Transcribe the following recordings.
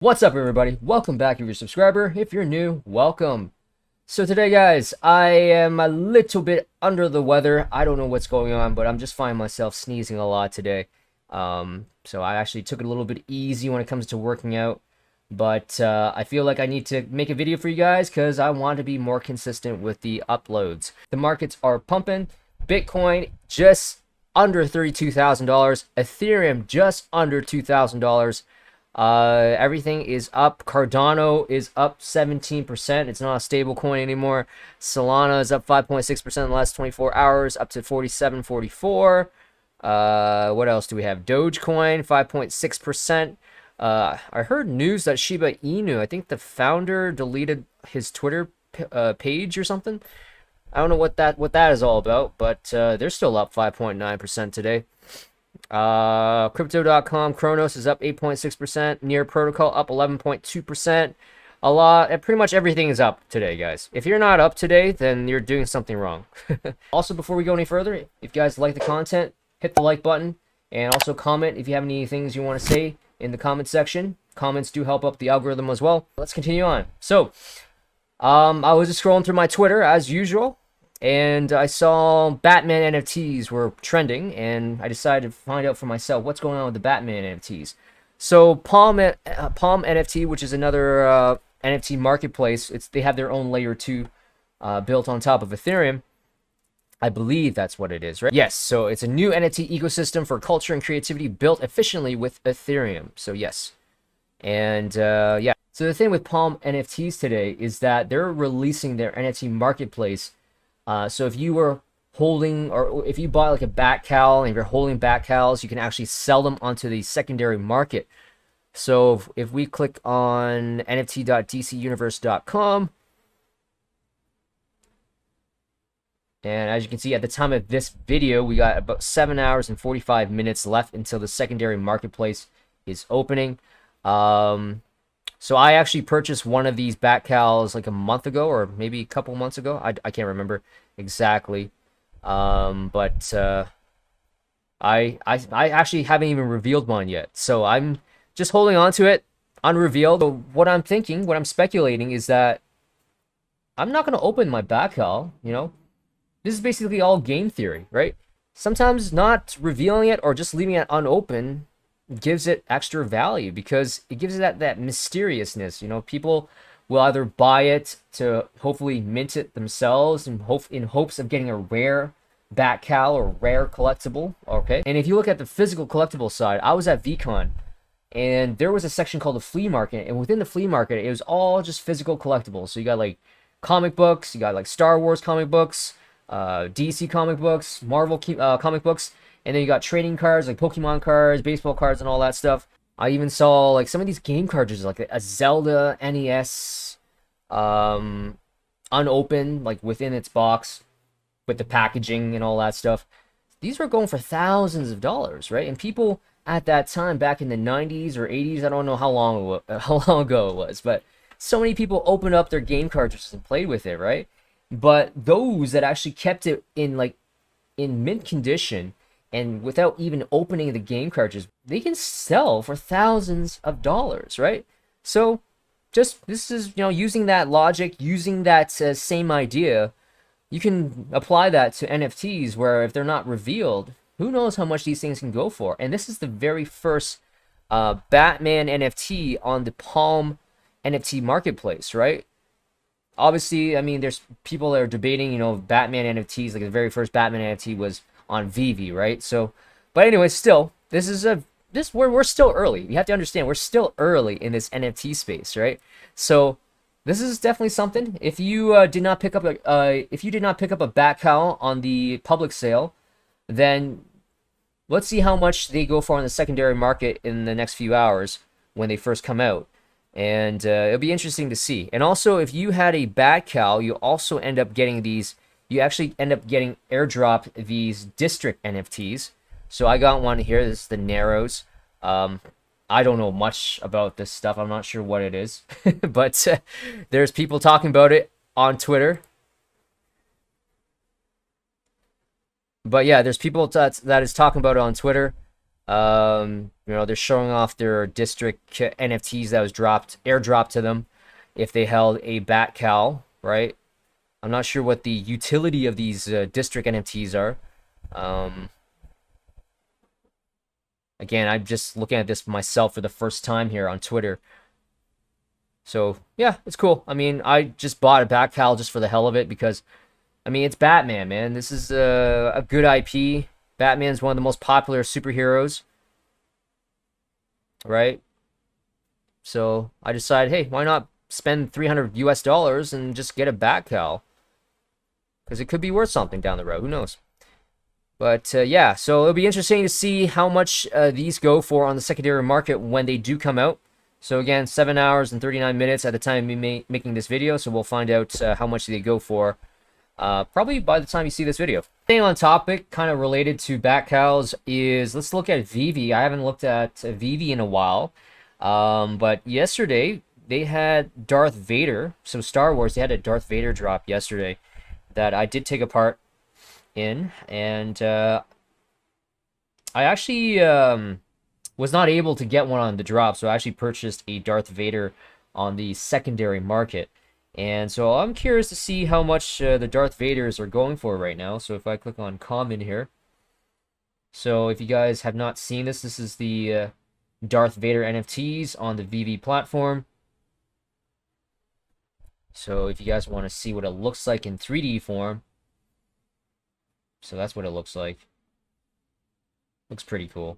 What's up, everybody? Welcome back if you're a subscriber. If you're new, welcome. So today, guys, I am a little bit under the weather. I don't know what's going on, but I'm just finding myself sneezing a lot today. So I actually took it a little bit easy when it comes to working out. But I feel like I need to make a video for you guys because I want to be more consistent with the uploads. The markets are pumping. Bitcoin just under $32,000. Ethereum just under $2,000. Everything is up. Cardano is up 17%. It's not a stable coin anymore. Solana is up 5.6% in the last 24 hours, up to 47.44. What else do we have? Dogecoin 5.6%. I heard news that Shiba Inu, I think the founder deleted his Twitter page or something. I don't know what that is all about, but they're still up 5.9% today. Crypto.com Kronos is up 8.6%. Near Protocol up 11.2%. Pretty much everything is up today, guys. If you're not up today, then you're doing something wrong. Also, before we go any further, if you guys like the content, hit the like button and also comment if you have any things you want to say in the comment section. Comments do help up the algorithm as well. Let's continue on. So I was just scrolling through my Twitter as usual, and I saw Batman NFTs were trending, and I decided to find out for myself what's going on with the Batman NFTs. So Palm NFT, which is another NFT marketplace, they have their own layer 2 built on top of Ethereum. I believe that's what it is, right? Yes, so it's a new NFT ecosystem for culture and creativity built efficiently with Ethereum. So yes. And yeah. So the thing with Palm NFTs today is that they're releasing their NFT marketplace. So if you were holding, or if you buy like a Bat Cowl and you're holding Bat Cowls, you can actually sell them onto the secondary market. So if we click on nft.dcuniverse.com, and as you can see at the time of this video, we got about 7 hours and 45 minutes left until the secondary marketplace is opening. So I actually purchased one of these Bat Cowls like a month ago, or maybe a couple months ago. I can't remember exactly. But I actually haven't even revealed mine yet. So I'm just holding on to it unrevealed. So what I'm thinking, what I'm speculating is that I'm not going to open my Bat Cowl, you know. This is basically all game theory, right? Sometimes not revealing it or just leaving it unopened gives it extra value because it gives it that mysteriousness. You know, people will either buy it to hopefully mint it themselves in hopes of getting a rare Bat Cowl or rare collectible. Okay, and if you look at the physical collectible side, I was at VCon and there was a section called the flea market, and within the flea market it was all just physical collectibles. So you got like comic books, you got like Star Wars comic books, DC comic books, Marvel comic books. And then you got trading cards, like Pokemon cards, baseball cards, and all that stuff. I even saw like some of these game cartridges, like a Zelda NES, unopened, like within its box, with the packaging and all that stuff. These were going for thousands of dollars, right? And people at that time, back in the 90s or 80s, I don't know how long ago it was, but so many people opened up their game cartridges and played with it, right? But those that actually kept it in mint condition, and without even opening the game cartridges, they can sell for thousands of dollars, right? So just, this is, you know, using that logic, using that same idea, you can apply that to NFTs where if they're not revealed, who knows how much these things can go for. And this is the very first Batman NFT on the Palm NFT Marketplace, right? Obviously, I mean, there's people that are debating, you know, Batman NFTs, like the very first Batman NFT was on Veve, right? So, but anyway, still, we're still early. You have to understand, we're still early in this NFT space, right? So this is definitely something. If you did not pick up a Bat Cowl on the public sale, then let's see how much they go for on the secondary market in the next few hours when they first come out. And it'll be interesting to see. And also, if you had a Bat Cowl, you also end up getting these. You actually end up getting airdrop these district NFTs. So I got one here. This is the Narrows. I don't know much about this stuff. I'm not sure what it is. But there's people talking about it on Twitter. But yeah, there's people that is talking about it on Twitter. You know, they're showing off their district NFTs that was airdropped to them if they held a Bat Cowl, right? I'm not sure what the utility of these district NFTs are. Again, I'm just looking at this myself for the first time here on Twitter. So, yeah, it's cool. I mean, I just bought a Bat Cowl just for the hell of it because, I mean, it's Batman, man. This is a good IP. Batman's one of the most popular superheroes, right? So I decided, hey, why not spend $300 and just get a Bat Cowl? Because it could be worth something down the road. Who knows? But yeah, so it'll be interesting to see how much these go for on the secondary market when they do come out. So again, 7 hours and 39 minutes at the time of me making this video. So we'll find out how much they go for probably by the time you see this video. Staying on topic, kind of related to Bat Cowls, is let's look at Veve. I haven't looked at Veve in a while. But yesterday, they had Darth Vader. So Star Wars, they had a Darth Vader drop yesterday that I did take a part in. And I actually was not able to get one on the drop. So I actually purchased a Darth Vader on the secondary market. And so I'm curious to see how much the Darth Vaders are going for right now. So if I click on common here. So if you guys have not seen this, this is the Darth Vader NFTs on the Veve platform. So if you guys want to see what it looks like in 3D form. So that's what it looks like. Looks pretty cool.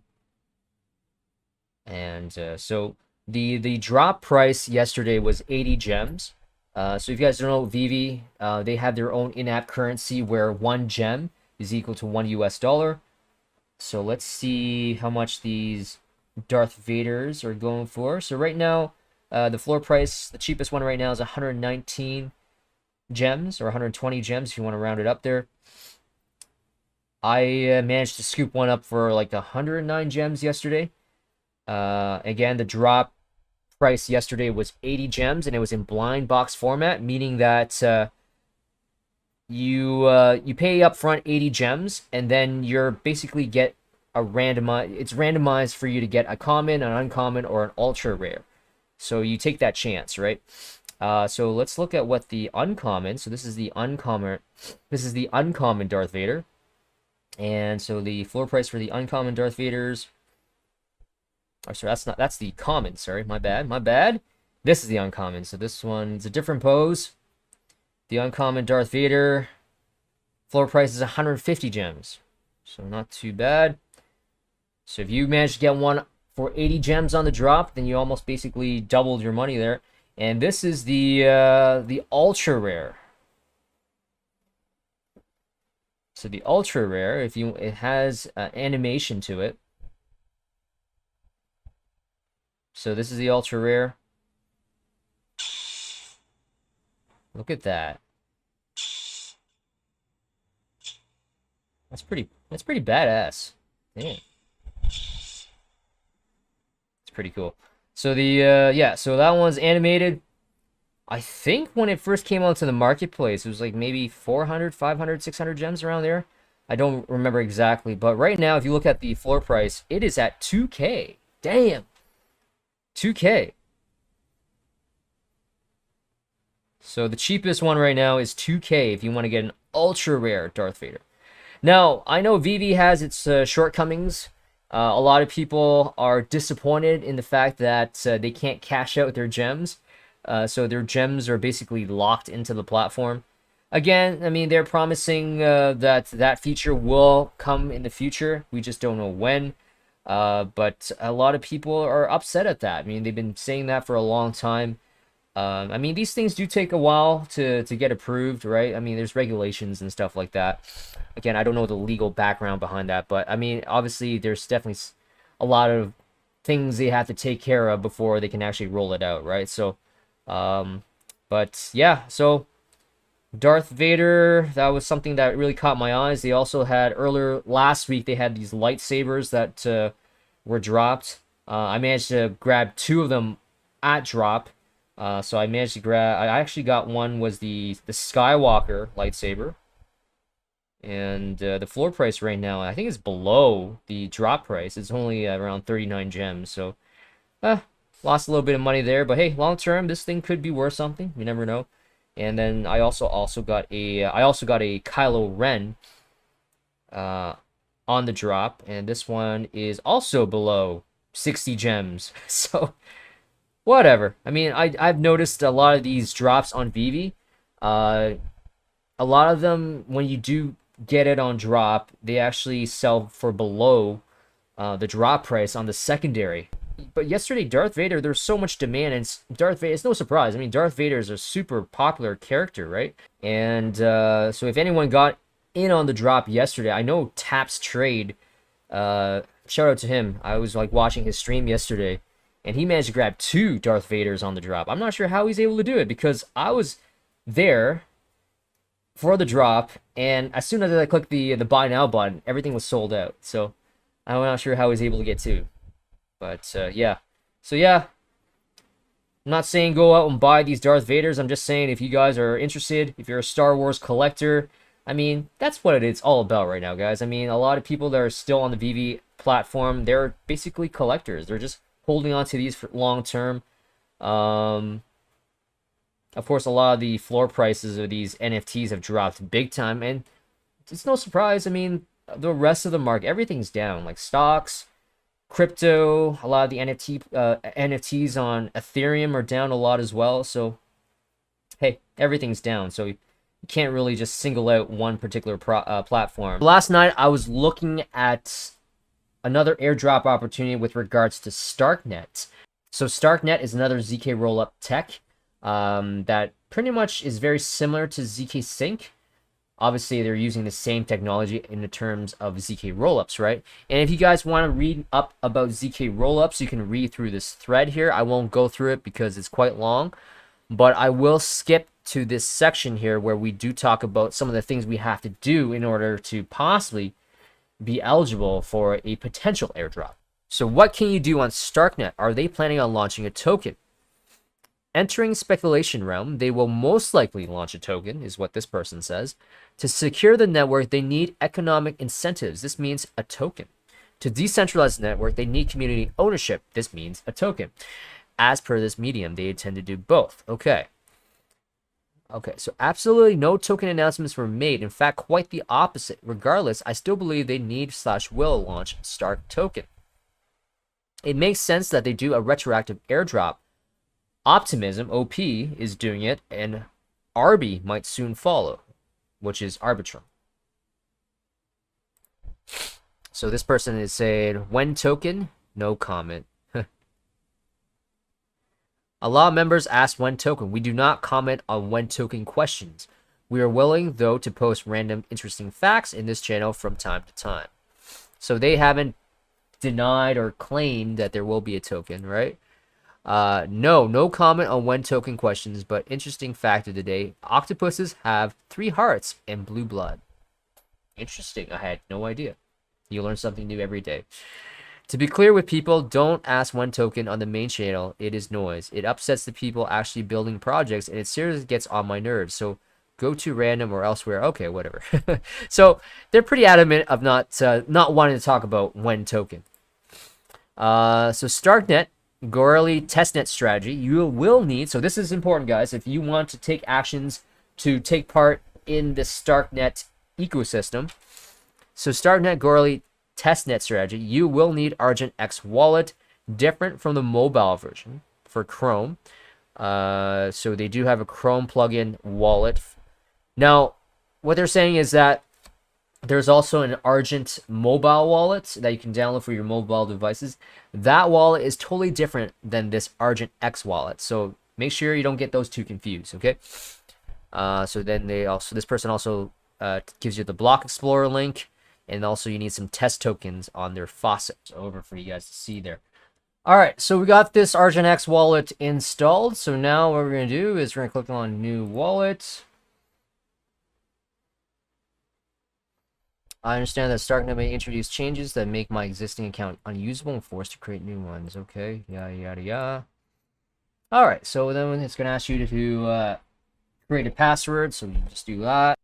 And so the drop price yesterday was 80 gems. So if you guys don't know Veve, they have their own in-app currency where 1 gem is equal to $1 US. So let's see how much these Darth Vaders are going for. So right now, the floor price, the cheapest one right now is 119 gems or 120 gems if you want to round it up there. I managed to scoop one up for like 109 gems yesterday. Again, the drop price yesterday was 80 gems and it was in blind box format, meaning that you pay up front 80 gems and then you're basically get a it's randomized for you to get a common, an uncommon, or an ultra rare. So you take that chance, right? So let's look at what the uncommon. So this is the uncommon. This is the uncommon Darth Vader. And so the floor price for the uncommon Darth Vaders. Oh, sorry, that's the common. Sorry, my bad. This is the uncommon. So this one's a different pose. The uncommon Darth Vader. Floor price is 150 gems. So not too bad. So if you manage to get one for 80 gems on the drop, then you almost basically doubled your money there. And this is the ultra rare. So the ultra rare, it has animation to it. So this is the ultra rare. Look at that. That's pretty badass. Damn. It's pretty cool. So the yeah, so that one's animated. I think when it first came onto the marketplace, it was like maybe 400, 500, 600 gems around there. I don't remember exactly, but right now if you look at the floor price, it is at 2K. Damn. 2K. So the cheapest one right now is 2K if you want to get an ultra rare Darth Vader. Now, I know Veve has its shortcomings. A lot of people are disappointed in the fact that they can't cash out their gems. So their gems are basically locked into the platform. Again, I mean, they're promising that feature will come in the future. We just don't know when. But a lot of people are upset at that. I mean, they've been saying that for a long time. I mean, these things do take a while to get approved, right? I mean, there's regulations and stuff like that. Again, I don't know the legal background behind that, but I mean, obviously, there's definitely a lot of things they have to take care of before they can actually roll it out, right? So, but yeah, so Darth Vader, that was something that really caught my eyes. They also had earlier last week, they had these lightsabers that were dropped. I managed to grab 2 of them at drop. So I managed to grab, I actually got one was the Skywalker lightsaber. And the floor price right now, I think, is below the drop price. It's only around 39 gems. So, lost a little bit of money there. But hey, long term, this thing could be worth something. You never know. And then I also got a Kylo Ren on the drop, and this one is also below 60 gems. So whatever. I mean, I've noticed a lot of these drops on Veve. A lot of them, when you do get it on drop, they actually sell for below the drop price on the secondary. But yesterday, Darth Vader, there's so much demand, and Darth Vader, it's no surprise. I mean, Darth Vader is a super popular character, right? And so if anyone got in on the drop yesterday, I know Taps Trade, shout out to him. I was like watching his stream yesterday, and he managed to grab 2 Darth Vaders on the drop. I'm not sure how he's able to do it, because I was there for the drop, and as soon as I clicked the buy now button, everything was sold out. So I'm not sure how he's able to get 2. But yeah. So yeah, I'm not saying go out and buy these Darth Vaders. I'm just saying if you guys are interested, if you're a Star Wars collector, I mean, that's what it's all about right now, guys. I mean, a lot of people that are still on the Veve platform, they're basically collectors. They're just holding on to these for long term. Of course, a lot of the floor prices of these NFTs have dropped big time, and it's no surprise. I mean, the rest of the market, everything's down. Like stocks, crypto, a lot of the NFTs on Ethereum are down a lot as well. So, hey, everything's down. So you can't really just single out one particular platform. Last night, I was looking at another airdrop opportunity with regards to StarkNet. So StarkNet is another ZK rollup tech that pretty much is very similar to ZK Sync. Obviously, they're using the same technology in the terms of ZK rollups, right? And if you guys want to read up about ZK rollups, you can read through this thread here. I won't go through it because it's quite long, but I will skip to this section here where we do talk about some of the things we have to do in order to possibly be eligible for a potential airdrop. So what can you do on StarkNet? Are they planning on launching a token? Entering speculation realm, they will most likely launch a token, is what this person says. To secure the network, they need economic incentives. This means a token. To decentralize the network, they need community ownership. This means a token. As per this medium, they intend to do both. Okay, so absolutely no token announcements were made. In fact, quite the opposite. Regardless, I still believe they need/will launch Stark token. It makes sense that they do a retroactive airdrop. Optimism, OP, is doing it, and Arby might soon follow, which is Arbitrum. So this person is saying, when token? No comment. A lot of members ask when token. We do not comment on when token questions. We are willing, though, to post random interesting facts in this channel from time to time. So they haven't denied or claimed that there will be a token, right? No comment on when token questions, but interesting fact of the day, octopuses have 3 hearts and blue blood. Interesting. I had no idea. You learn something new every day. To be clear with people, don't ask when token on the main channel. It is noise. It upsets the people actually building projects, and it seriously gets on my nerves. So go to random or elsewhere. Okay, whatever. So they're pretty adamant of not wanting to talk about when token. So StarkNet Gorilla testnet strategy, you will need, so this is important, guys, if you want to take actions to take part in the StarkNet ecosystem. So StarkNet Gorilla testnet strategy, you will need Argent X Wallet, different from the mobile version for Chrome. So they do have a Chrome plugin wallet. Now, what they're saying is that there's also an Argent mobile wallet that you can download for your mobile devices. That wallet is totally different than this Argent X wallet. So make sure you don't get those two confused, okay? So then this person also gives you the Block Explorer link, and also you need some test tokens on their faucet over for you guys to see there. All right, so we got this Argent X wallet installed. So now what we're going to do is we're going to click on New Wallet. I understand that StarkNet may introduce changes that make my existing account unusable and forced to create new ones. Okay, yada, yada, yada. All right, so then it's going to ask you to create a password, so you just do that.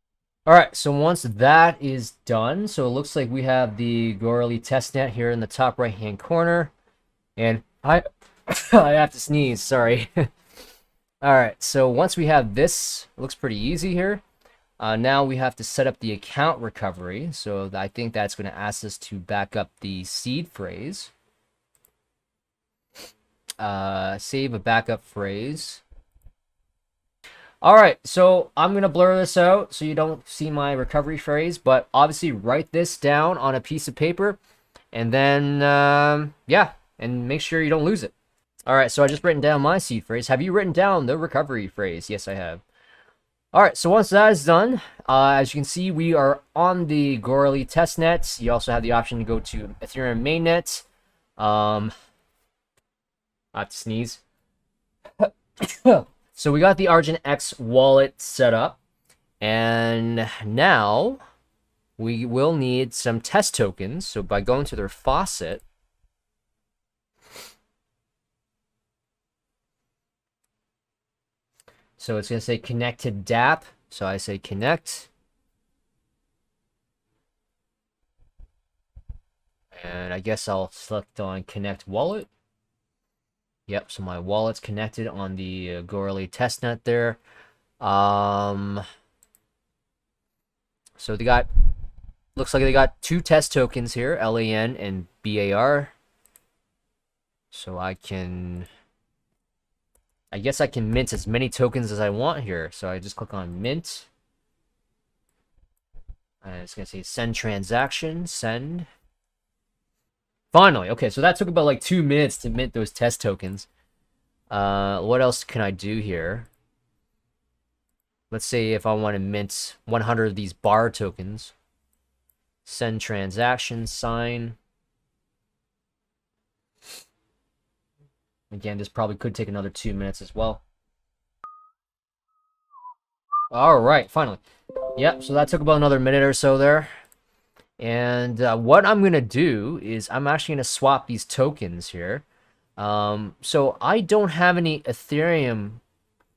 All right, so once that is done, so it looks like we have the Gorally testnet here in the top right-hand corner. And I have to sneeze, sorry. All right, so once we have this, it looks pretty easy here. Now we have to set up the account recovery. So I think that's going to ask us to back up the seed phrase. Save a backup phrase. All right, so I'm going to blur this out so you don't see my recovery phrase, but obviously write this down on a piece of paper and then, yeah, and make sure you don't lose it. All right, so I just written down my seed phrase. Have you written down the recovery phrase? Yes, I have. All right, so once that is done, as you can see, we are on the Gorally testnet. You also have the option to go to Ethereum mainnet. I have to sneeze. So we got the Argent X Wallet set up, and now we will need some test tokens. So by going to their faucet, so it's going to say connect to DApp. So I say connect. And I guess I'll select on connect wallet. Yep, so my wallet's connected on the Gorally testnet there. So they got, looks like they got 2 test tokens here, LAN and BAR. So I guess I can mint as many tokens as I want here. So I just click on mint. And it's going to say send transaction, send. Finally, okay, so that took about like 2 minutes to mint those test tokens. What else can I do here? Let's say if I want to mint 100 of these bar tokens. Send transaction, sign. Again, this probably could take another 2 minutes as well. All right, finally. Yep, so that took about another minute or so there. And what I'm going to do is I'm actually going to swap these tokens here. So I don't have any Ethereum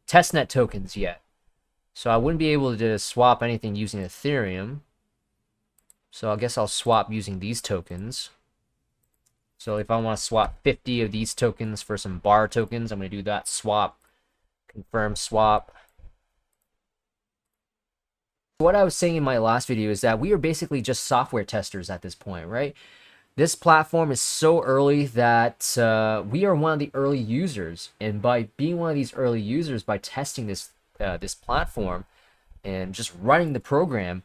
testnet tokens yet. So I wouldn't be able to swap anything using Ethereum. So I guess I'll swap using these tokens. So if I want to swap 50 of these tokens for some bar tokens, I'm going to do that. Swap, confirm swap. What I was saying in my last video is that we are basically just software testers at this point, right? This platform is so early that we are one of the early users. And by being one of these early users, by testing this this platform and just running the program,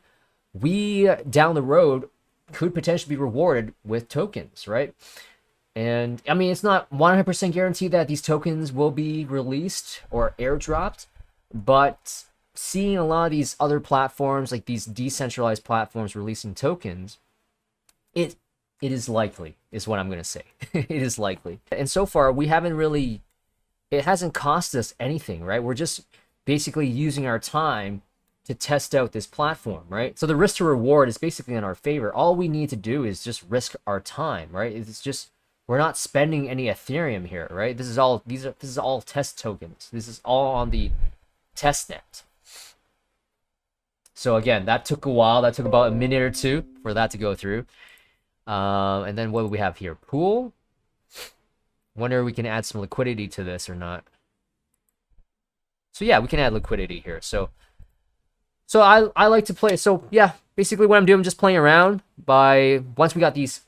we down the road could potentially be rewarded with tokens, right? And I mean, it's not 100% guaranteed that these tokens will be released or airdropped, but seeing a lot of these other platforms, like these decentralized platforms releasing tokens, it is likely, is what I'm going to say. It is likely. And so far, we haven't really, it hasn't cost us anything, right? We're just basically using our time to test out this platform, right? So the risk to reward is basically in our favor. All we need to do is just risk our time, right? It's just, we're not spending any Ethereum here, right? This is all, this is all test tokens. This is all on the testnet. So again, that took a while. That took about a minute or two for that to go through. And then what do we have here? Pool. Wonder if we can add some liquidity to this or not. So yeah, we can add liquidity here. So I like to play. So yeah, basically what I'm doing, I'm just playing around by, once we got these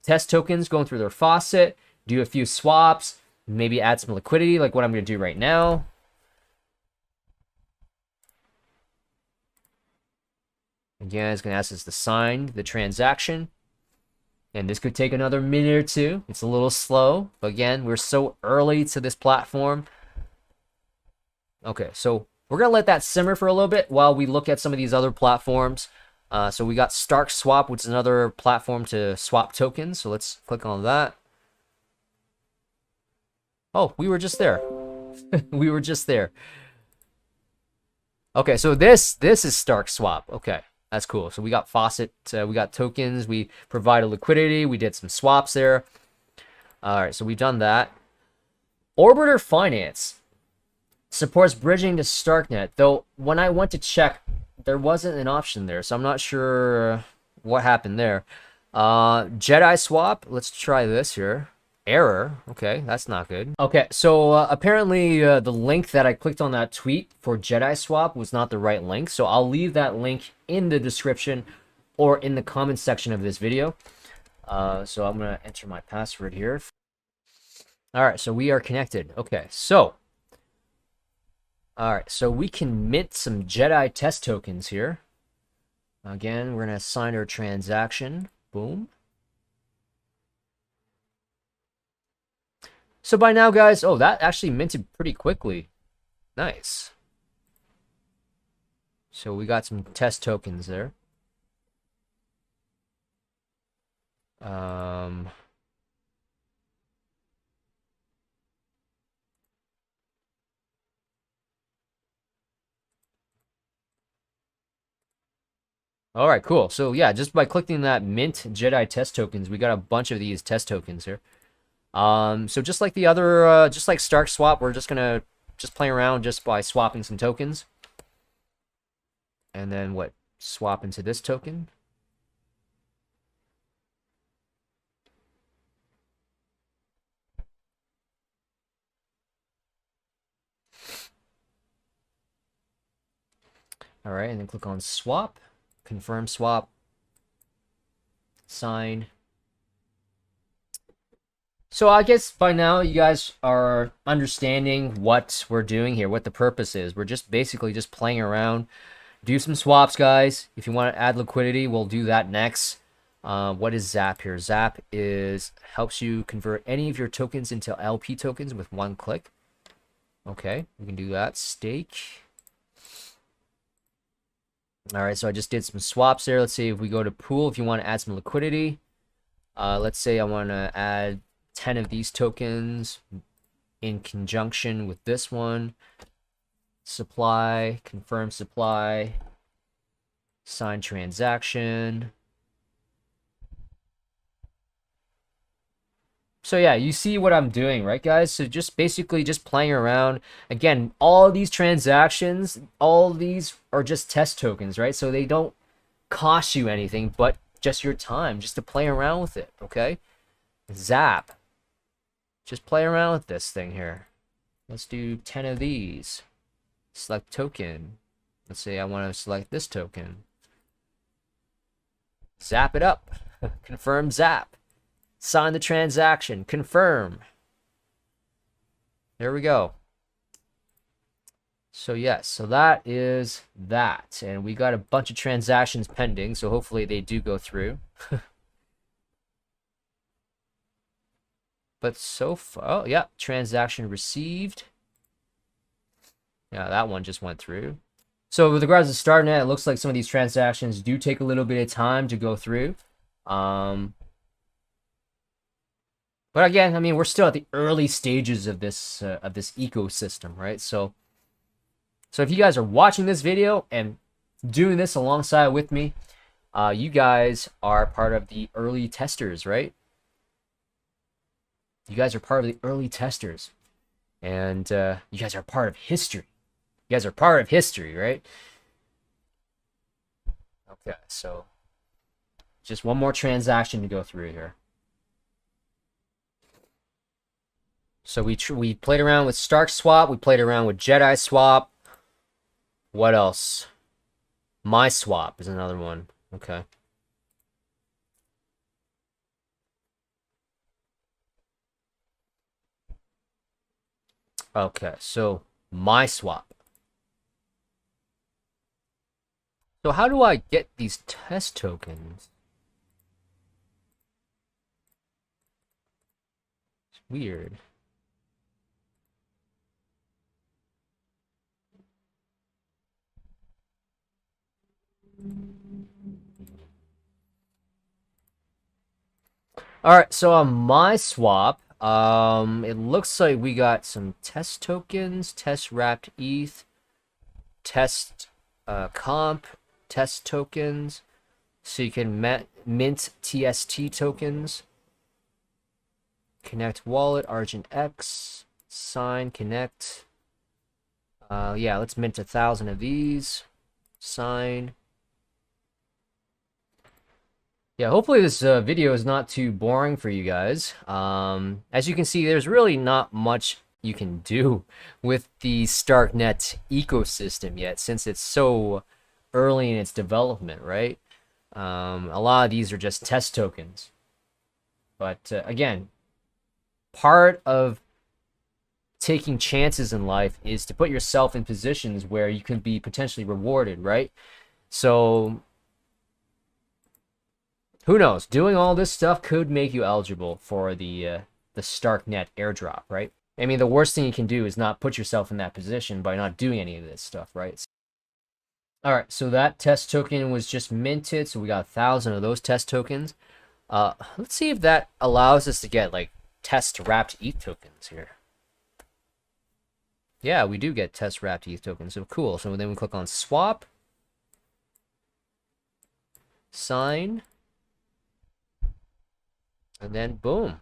test tokens going through their faucet, do a few swaps, maybe add some liquidity like what I'm going to do right now. Again, it's going to ask us to sign the transaction. And this could take another minute or two. It's a little slow. But again, we're so early to this platform. Okay, so we're going to let that simmer for a little bit while we look at some of these other platforms. So we got StarkSwap, which is another platform to swap tokens. So let's click on that. Oh, we were just there. We were just there. Okay, so this is StarkSwap. Okay. That's cool. So we got faucet, we got tokens, we provided liquidity, we did some swaps there. All right, so we've done that. Orbiter Finance supports bridging to StarkNet, though when I went to check there wasn't an option there, so I'm not sure what happened there. JediSwap, let's try this here. Error. Okay, that's not good. Okay, so apparently the link that I clicked on that tweet for JediSwap was not the right link, so I'll leave that link in the description or in the comment section of this video. So I'm gonna enter my password here. All right, so we are connected. Okay, so all right, so we can mint some Jedi test tokens here. Again, we're gonna assign our transaction. Boom. So by now, guys, oh, that actually minted pretty quickly. Nice. So we got some test tokens there. All right, cool. So yeah, just by clicking that mint Jedi test tokens, we got a bunch of these test tokens here. So just like the other, just like StarkSwap, we're just gonna play around just by swapping some tokens. And then what? Swap into this token. All right, and then click on swap, confirm swap, sign. So I guess by now you guys are understanding what we're doing here, what the purpose is. We're just basically just playing around. Do some swaps, guys. If you want to add liquidity, we'll do that next. What is Zap here? Zap helps you convert any of your tokens into LP tokens with one click. Okay, we can do that. Stake. All right, so I just did some swaps there. Let's see if we go to pool. If you want to add some liquidity, let's say I want to add 10 of these tokens in conjunction with this one. Supply, confirm supply, sign transaction. So yeah, you see what I'm doing, right, guys? So just basically just playing around. Again, all these transactions, all these are just test tokens, right? So they don't cost you anything but just your time, just to play around with it, okay? Zap. Just play around with this thing here. Let's do 10 of these. Select token. Let's say I want to select this token. Zap it up. Confirm zap. Sign the transaction. Confirm. There we go. So yes, so that is that. And we got a bunch of transactions pending, so hopefully they do go through. But so far, oh yeah, transaction received. Yeah, that one just went through. So with regards to StarkNet, it looks like some of these transactions do take a little bit of time to go through. But again, I mean, we're still at the early stages of this ecosystem, right? So if you guys are watching this video and doing this alongside with me, you guys are part of the early testers, right? You guys are part of the early testers, and you guys are part of history. You guys are part of history, right? Okay, so just one more transaction to go through here. So we played around with StarkSwap. We played around with JediSwap. What else? mySwap is another one. Okay. Okay, so mySwap. So how do I get these test tokens? It's weird. All right, so on mySwap, it looks like we got some test tokens, test wrapped ETH, test comp, test tokens. So you can mint TST tokens. Connect wallet, Argent X, sign, connect. Yeah, let's mint 1,000 of these. sign. Yeah, hopefully this video is not too boring for you guys. As you can see, there's really not much you can do with the StarkNet ecosystem yet, since it's so early in its development, right? A lot of these are just test tokens. But again, part of taking chances in life is to put yourself in positions where you can be potentially rewarded, right? So who knows? Doing all this stuff could make you eligible for the StarkNet airdrop, right? I mean, the worst thing you can do is not put yourself in that position by not doing any of this stuff, right? All right, so that test token was just minted, so we got 1,000 of those test tokens. Let's see if that allows us to get like test wrapped ETH tokens here. Yeah, we do get test wrapped ETH tokens, so cool. So then we click on swap, sign, and then boom.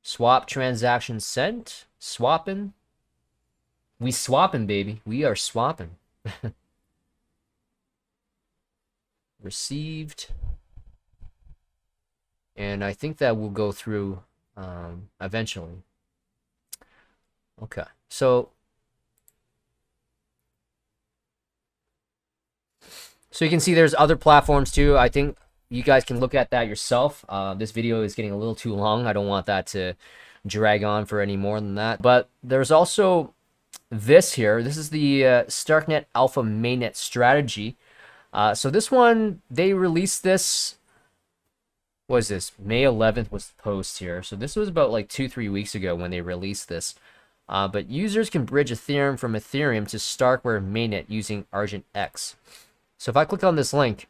Swap transaction sent, swapping. We swapping, baby. We are swapping. Received. And I think that will go through eventually. Okay, so you can see there's other platforms too. I think you guys can look at that yourself. This video is getting a little too long. I don't want that to drag on for any more than that. But there's also this here. This is the StarkNet Alpha mainnet strategy. So this one, they released this. What is this? May 11th was the post here. So this was about like 2-3 weeks ago when they released this. But users can bridge Ethereum from Ethereum to Starkware mainnet using Argent X. So if I click on this link,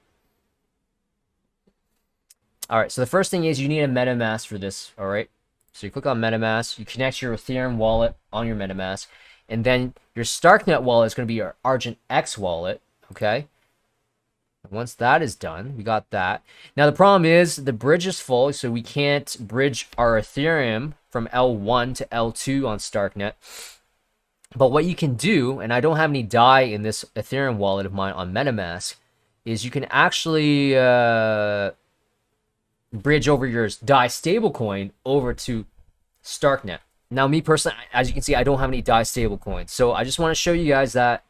all right, so the first thing is you need a MetaMask for this, all right? So you click on MetaMask, you connect your Ethereum wallet on your MetaMask, and then your StarkNet wallet is going to be your Argent X wallet, okay? Once that is done, we got that. Now the problem is the bridge is full, so we can't bridge our Ethereum from L1 to L2 on StarkNet. But what you can do, and I don't have any DAI in this Ethereum wallet of mine on MetaMask, is you can actually bridge over your DAI stablecoin over to StarkNet. Now, me personally, as you can see, I don't have any DAI stablecoins. So I just want to show you guys that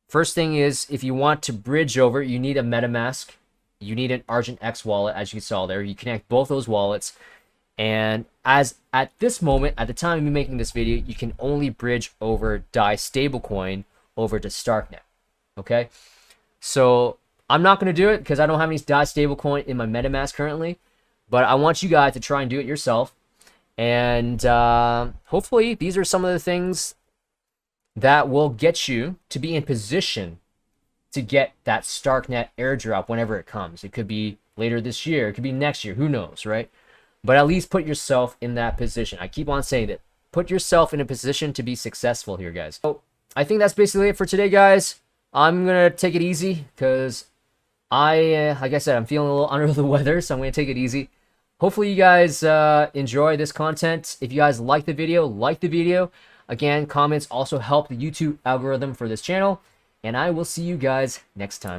first thing is, if you want to bridge over, you need a MetaMask. You need an Argent X wallet, as you saw there. You connect both those wallets. And as at this moment, at the time of me making this video, you can only bridge over DAI stablecoin over to StarkNet. Okay? So I'm not going to do it because I don't have any DAI stablecoin in my MetaMask currently. But I want you guys to try and do it yourself. And hopefully these are some of the things that will get you to be in position to get that StarkNet airdrop whenever it comes. It could be later this year. It could be next year. Who knows, right? But at least put yourself in that position. I keep on saying that. Put yourself in a position to be successful here, guys. So I think that's basically it for today, guys. I'm going to take it easy because like I said, I'm feeling a little under the weather, so I'm going to take it easy. Hopefully you guys enjoy this content. If you guys like the video, like the video. Again, comments also help the YouTube algorithm for this channel. And I will see you guys next time.